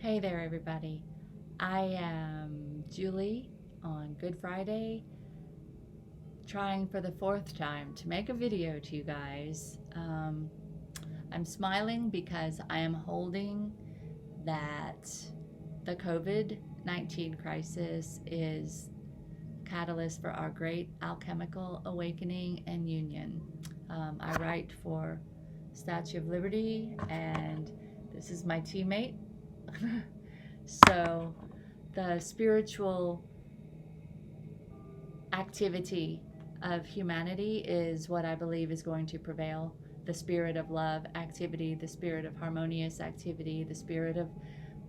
Hey there, everybody. I am Julie on Good Friday, trying for the fourth time to make a video to you guys. I'm smiling because I am holding that the COVID-19 crisis is catalyst for our great alchemical awakening and union. I write for Statue of Liberty, and this is my teammate. So the spiritual activity of humanity is what I believe is going to prevail. The spirit of love activity, the spirit of harmonious activity, the spirit of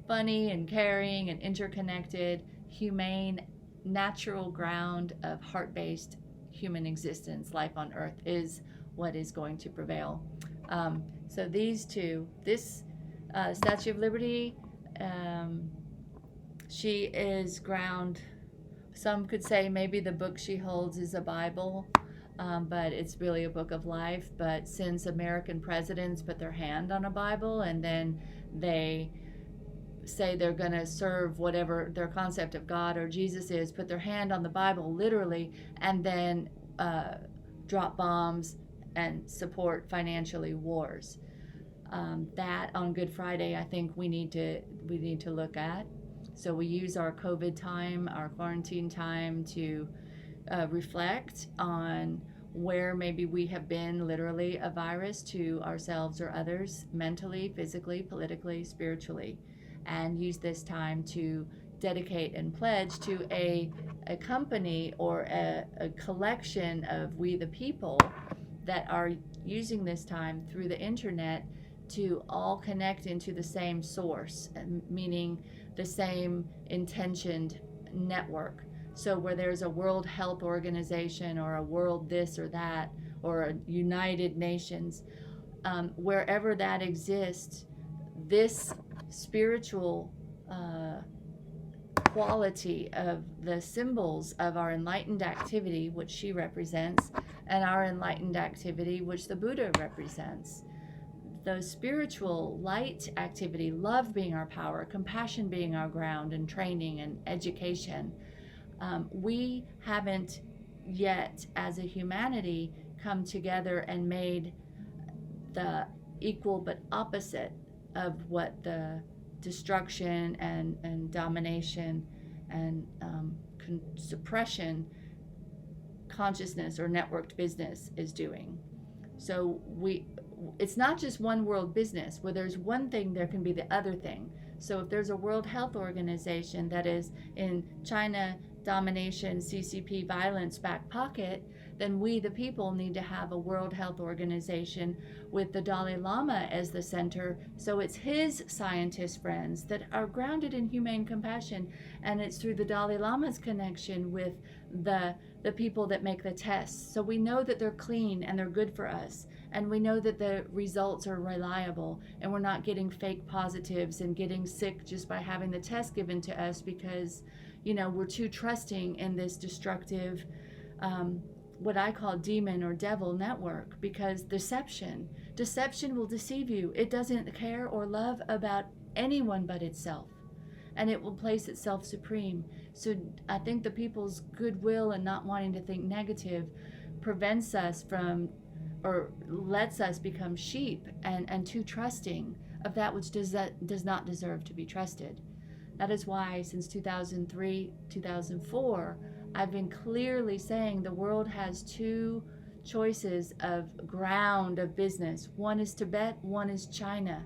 funny and caring and interconnected, humane, natural ground of heart-based human existence, life on earth, is what is going to prevail. So these two, this Statue of Liberty, she is ground. Some could say maybe the book she holds is a Bible, but it's really a book of life. But since American presidents put their hand on a Bible and then they say they're going to serve whatever their concept of God or Jesus is, put their hand on the Bible literally, and then drop bombs and support financially wars. That on Good Friday, I think we need to look at. So we use our COVID time, our quarantine time, to reflect on where maybe we have been literally a virus to ourselves or others, mentally, physically, politically, spiritually, and use this time to dedicate and pledge to a company or a collection of we the people that are using this time through the internet to all connect into the same source, meaning the same intentioned network. So where there's a World Health Organization or a world this or that or a United Nations, wherever that exists, this spiritual quality of the symbols of our enlightened activity, which she represents, and our enlightened activity, which the Buddha represents. The spiritual light activity, love being our power, compassion being our ground, and training and education. We haven't yet, as a humanity, come together and made the equal but opposite of what the destruction and domination and suppression consciousness or networked business is doing. So it's not just one world business. Where there's one thing, there can be the other thing. So if there's a World Health Organization that is in China domination, CCP violence back pocket, then we the people need to have a World Health Organization with the Dalai Lama as the center. So it's his scientist friends that are grounded in humane compassion, and it's through the Dalai Lama's connection with the people that make the tests. So we know that they're clean and they're good for us, and we know that the results are reliable, and we're not getting fake positives and getting sick just by having the test given to us because, we're too trusting in this destructive, what I call demon or devil network, because deception will deceive you. It doesn't care or love about anyone but itself, and it will place itself supreme. So I think the people's goodwill and not wanting to think negative prevents us from, or lets us become sheep and too trusting of that which does not deserve to be trusted. That is why since 2003, 2004, I've been clearly saying the world has two choices of ground of business. One is Tibet, one is China.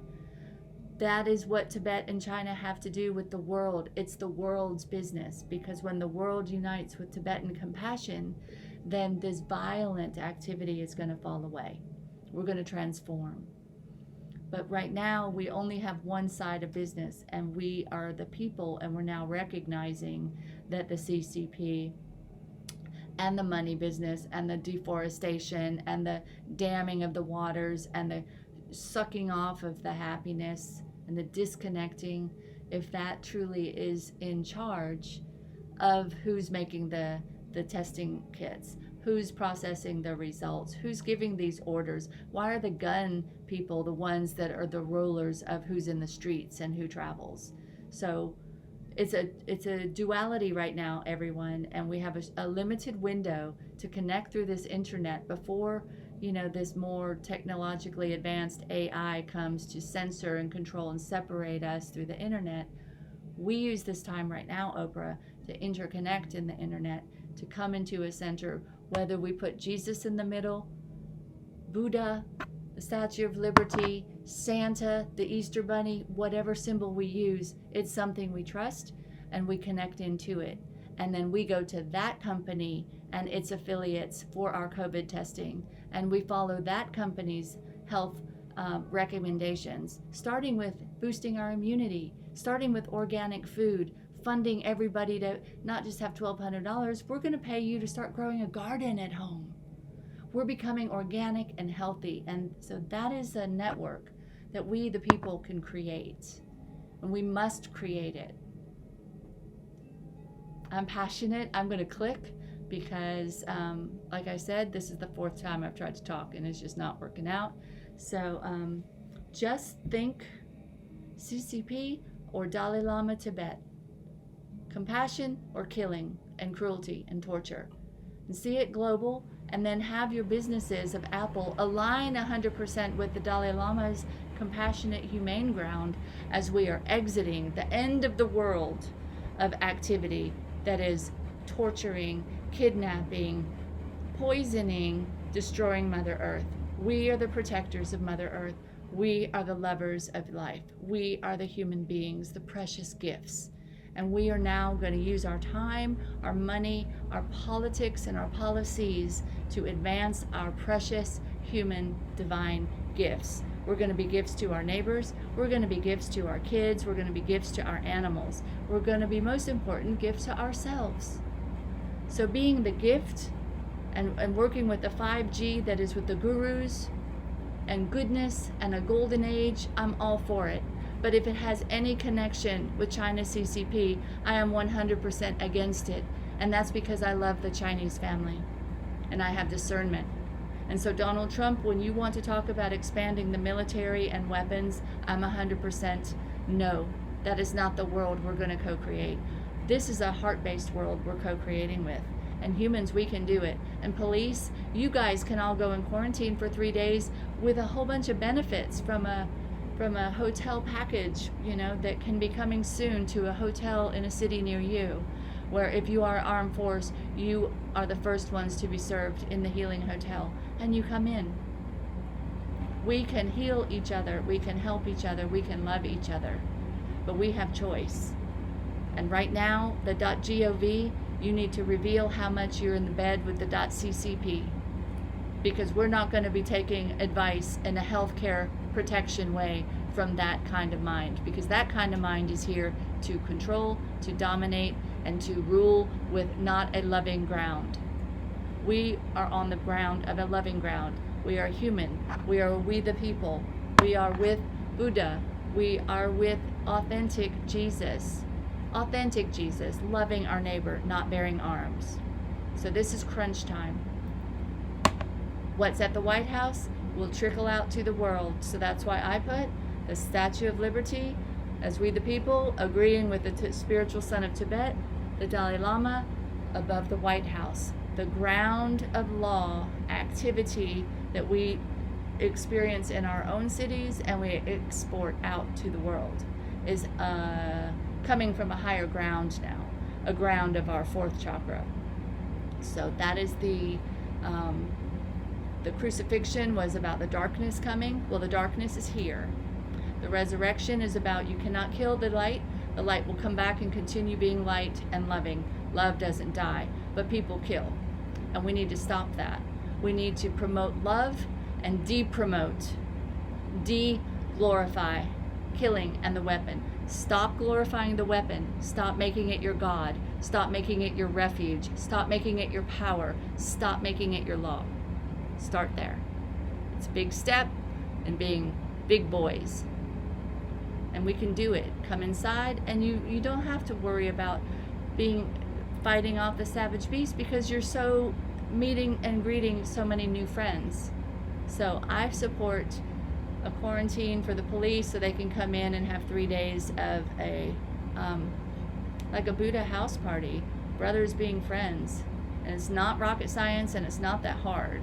That is what Tibet and China have to do with the world. It's the world's business, because when the world unites with Tibetan compassion, then this violent activity is going to fall away. We're going to transform. But right now, we only have one side of business, and we are the people, and we're now recognizing that the CCP and the money business and the deforestation and the damming of the waters and the sucking off of the happiness and the disconnecting, if that truly is in charge of who's making the testing kits, who's processing the results, who's giving these orders, why are the gun people the ones that are the rulers of who's in the streets and who travels? So it's a duality right now, everyone, and we have a limited window to connect through this internet before, you know, this more technologically advanced AI comes to censor and control and separate us through the internet. We use this time right now, Oprah, to interconnect in the internet, to come into a center, whether we put Jesus in the middle, Buddha, the Statue of Liberty, Santa, the Easter Bunny, whatever symbol we use, it's something we trust and we connect into it. And then we go to that company and its affiliates for our COVID testing. And we follow that company's health recommendations, starting with boosting our immunity, starting with organic food, funding everybody to not just have $1,200. We're going to pay you to start growing a garden at home. We're becoming organic and healthy. And so that is a network that we, the people, can create. And we must create it. I'm passionate. I'm going to click because, like I said, this is the 4th time I've tried to talk and it's just not working out. So just think CCP or Dalai Lama Tibet. Compassion or killing and cruelty and torture. And see it global, and then have your businesses of Apple align 100% with the Dalai Lama's compassionate, humane ground as we are exiting the end of the world of activity that is torturing, kidnapping, poisoning, destroying Mother Earth. We are the protectors of Mother Earth. We are the lovers of life. We are the human beings, the precious gifts. And we are now going to use our time, our money, our politics, and our policies to advance our precious human divine gifts. We're going to be gifts to our neighbors. We're going to be gifts to our kids. We're going to be gifts to our animals. We're going to be, most important, gifts to ourselves. So being the gift and working with the 5G that is with the gurus and goodness and a golden age, I'm all for it. But if it has any connection with China's CCP, I am 100% against it. And that's because I love the Chinese family and I have discernment. And so Donald Trump, when you want to talk about expanding the military and weapons, I'm 100% no. That is not the world we're going to co-create. This is a heart-based world we're co-creating with. And humans, we can do it. And police, you guys can all go in quarantine for 3 days with a whole bunch of benefits from a hotel package, you know, that can be coming soon to a hotel in a city near you, where if you are armed force, you are the first ones to be served in the healing hotel, and you come in. We can heal each other, we can help each other, we can love each other, but we have choice. And right now, the .gov, you need to reveal how much you're in the bed with the .ccp, because we're not going to be taking advice in a healthcare protection way from that kind of mind, because that kind of mind is here to control, to dominate, and to rule with not a loving ground. We are on the ground of a loving ground. We are human. We are we the people. We are with Buddha. We are with authentic Jesus, loving our neighbor, not bearing arms. So this is crunch time. What's at the White House will trickle out to the world. So that's why I put the Statue of Liberty as we the people, agreeing with the spiritual son of Tibet, the Dalai Lama, above the White House. The ground of law activity that we experience in our own cities and we export out to the world is coming from a higher ground now, a ground of our 4th chakra. So that is the crucifixion was about the darkness coming. Well, the darkness is here. The resurrection is about you cannot kill the light. The light will come back and continue being light and loving. Love doesn't die, but people kill. And we need to stop that. We need to promote love and de-promote, de-glorify killing and the weapon. Stop glorifying the weapon. Stop making it your God. Stop making it your refuge. Stop making it your power. Stop making it your law. Start there. It's a big step in being big boys. And we can do it. Come inside, and you don't have to worry about fighting off the savage beast, because you're so meeting and greeting so many new friends. So I support a quarantine for the police so they can come in and have 3 days of a like a Buddha house party, brothers being friends. And it's not rocket science, and it's not that hard.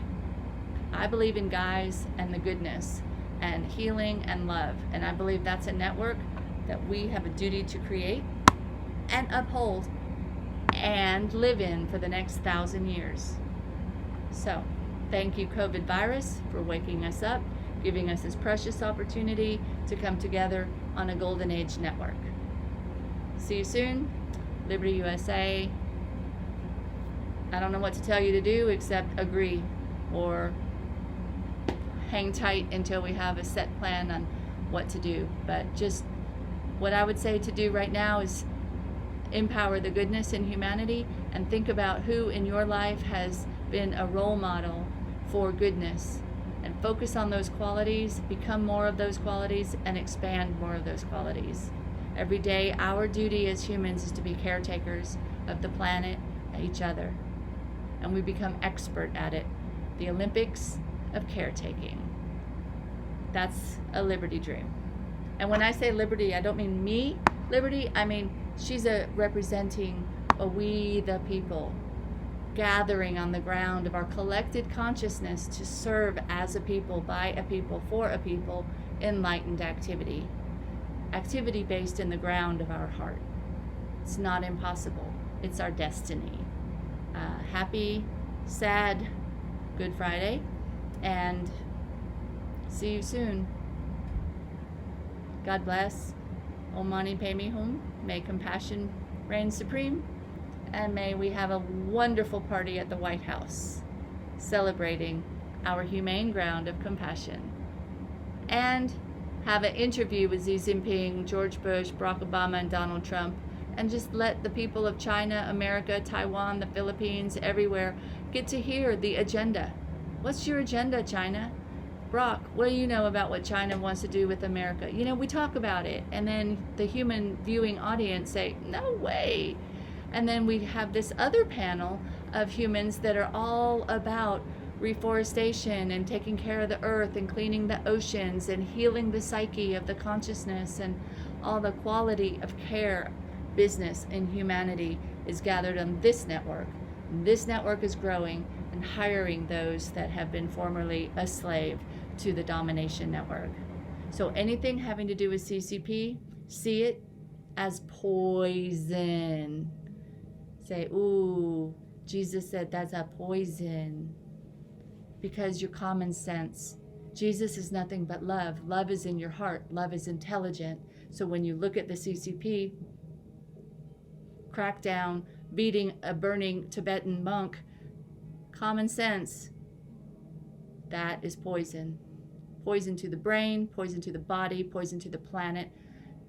I believe in guys and the goodness and healing and love. And I believe that's a network that we have a duty to create and uphold and live in for the next 1,000 years. So, thank you, COVID virus, for waking us up, giving us this precious opportunity to come together on a Golden Age network. See you soon. Liberty USA. I don't know what to tell you to do except agree or hang tight until we have a set plan on what to do. But just what I would say to do right now is empower the goodness in humanity and think about who in your life has been a role model for goodness, and focus on those qualities, become more of those qualities, and expand more of those qualities. Every day, our duty as humans is to be caretakers of the planet and each other, and we become expert at it. The Olympics of caretaking. That's a liberty dream. And when I say liberty, I don't mean me, liberty, I mean she's representing a we the people, gathering on the ground of our collected consciousness to serve as a people, by a people, for a people, enlightened activity. Activity based in the ground of our heart. It's not impossible. It's our destiny. Happy, sad Good Friday, and see you soon. God bless. Om Mani Padme Hum. May compassion reign supreme, and may we have a wonderful party at the White House, celebrating our humane ground of compassion, and have an interview with Xi Jinping, George Bush, Barack Obama, and Donald Trump, and just let the people of China, America, Taiwan, the Philippines, everywhere get to hear the agenda. What's your agenda, China? Brock, what do you know about what China wants to do with America? You know, we talk about it, and then the human viewing audience say, no way. And then we have this other panel of humans that are all about reforestation and taking care of the earth and cleaning the oceans and healing the psyche of the consciousness, and all the quality of care business in humanity is gathered on this network. And this network is growing and hiring those that have been formerly a slave to the domination network. So anything having to do with CCP, see it as poison. Say, ooh, Jesus said that's a poison. Because your common sense. Jesus is nothing but love. Love is in your heart. Love is intelligent. So when you look at the CCP crackdown, beating a burning Tibetan monk, common sense, that is poison. Poison to the brain, poison to the body, poison to the planet.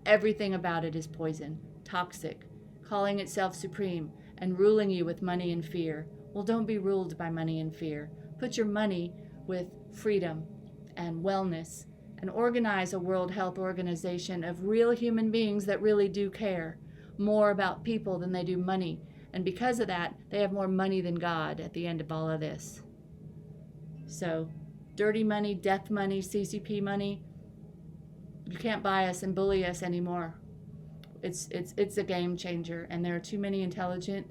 Everything about it is poison, toxic, calling itself supreme, and ruling you with money and fear. Well, don't be ruled by money and fear. Put your money with freedom and wellness, and organize a World Health Organization of real human beings that really do care more about people than they do money. And because of that, they have more money than God at the end of all of this. So, dirty money, death money, CCP money, you can't buy us and bully us anymore. It's a game changer, and there are too many intelligent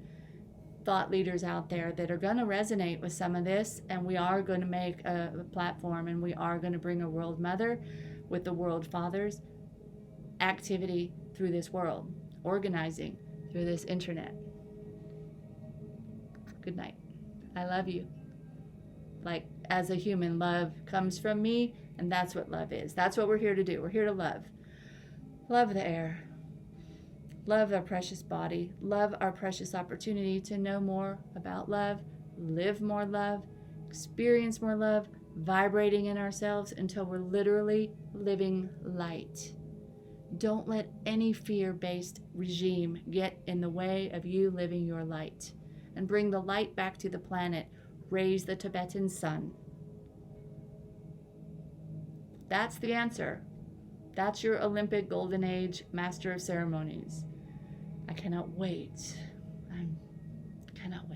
thought leaders out there that are going to resonate with some of this, and we are going to make a platform, and we are going to bring a world mother with the world fathers activity through this world, organizing through this internet. Good night. I love you. Like, as a human, love comes from me, and that's what love is. That's what we're here to do. We're here to love. Love the air. Love our precious body. Love our precious opportunity to know more about love, live more love, experience more love, vibrating in ourselves until we're literally living light. Don't let any fear-based regime get in the way of you living your light. And bring the light back to the planet. Raise the Tibetan sun. That's the answer. That's your Olympic Golden Age Master of Ceremonies. I cannot wait. I cannot wait.